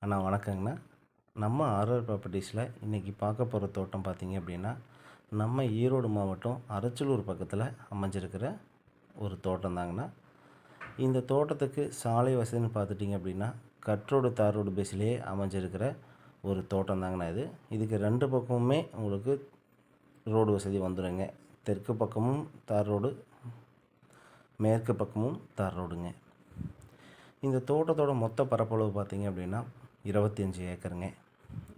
அண்ணா வணக்கங்கண்ணா. நம்ம ஆர்ஆர் ப்ராப்பர்ட்டிஸில் இன்றைக்கி பார்க்க போகிற தோட்டம் பார்த்திங்க அப்படின்னா, நம்ம ஈரோடு மாவட்டம் அரச்சலூர் பக்கத்தில் அமைஞ்சிருக்கிற ஒரு தோட்டம் தாங்கண்ணா. இந்த தோட்டத்துக்கு சாலை வசதின்னு பார்த்துட்டிங்க அப்படின்னா, கட்ரோடு தார் ரோடு பேஸிலேயே அமைஞ்சிருக்கிற ஒரு தோட்டம் தாங்கண்ணா இது. இதுக்கு 2 பக்கமுமே உங்களுக்கு ரோடு வசதி வந்துடுங்க. தெற்கு பக்கமும் தார் ரோடு, மேற்கு பக்கமும் தார் ரோடுங்க. இந்த தோட்டத்தோட மொத்த பரப்பளவு பார்த்திங்க அப்படின்னா 25 ஏக்கருங்க.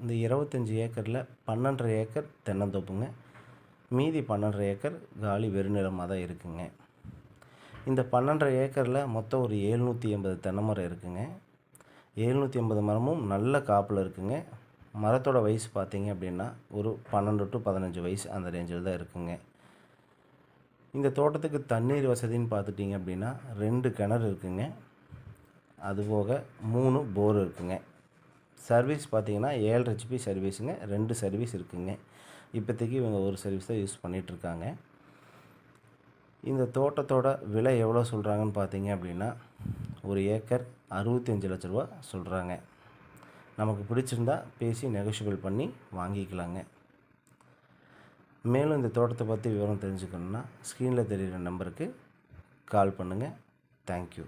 இந்த 25 ஏக்கரில் 12.5 ஏக்கர் தென்னந்தோப்புங்க. மீதி 12.5 ஏக்கர் காலி வெறுநிலமாக தான் இருக்குங்க. இந்த 12.5 ஏக்கரில் மொத்தம் ஒரு 780 தென்னை மரம் இருக்குங்க. 780 மரமும் நல்ல காப்பில் இருக்குங்க. மரத்தோட வயசு பார்த்திங்க அப்படின்னா ஒரு 12 to 15 வயசு அந்த ரேஞ்சில் தான் இருக்குங்க. இந்த தோட்டத்துக்கு தண்ணீர் வசதின்னு பார்த்துட்டிங்க அப்படின்னா 2 கிணறு இருக்குங்க. அதுபோக 3 போர் இருக்குங்க. சர்வீஸ் பார்த்திங்கன்னா 7.5 HP சர்வீஸுங்க. 2 சர்வீஸ் இருக்குங்க. இப்போதைக்கு இவங்க ஒரு சர்வீஸ் தான் யூஸ் பண்ணிகிட்ருக்காங்க. இந்த தோட்டத்தோட விலை எவ்வளோ சொல்கிறாங்கன்னு பார்த்தீங்க அப்படின்னா, ஒரு ஏக்கர் 65 லட்ச ரூபா சொல்கிறாங்க. நமக்கு பிடிச்சிருந்தா பேசி நெகோஷியபிள் பண்ணி வாங்கிக்கலாங்க. மேலும் இந்த தோட்டத்தை பற்றி விவரம் தெரிஞ்சுக்கணுன்னா ஸ்க்ரீனில் தெரிகிற நம்பருக்கு கால் பண்ணுங்கள். தேங்க்யூ.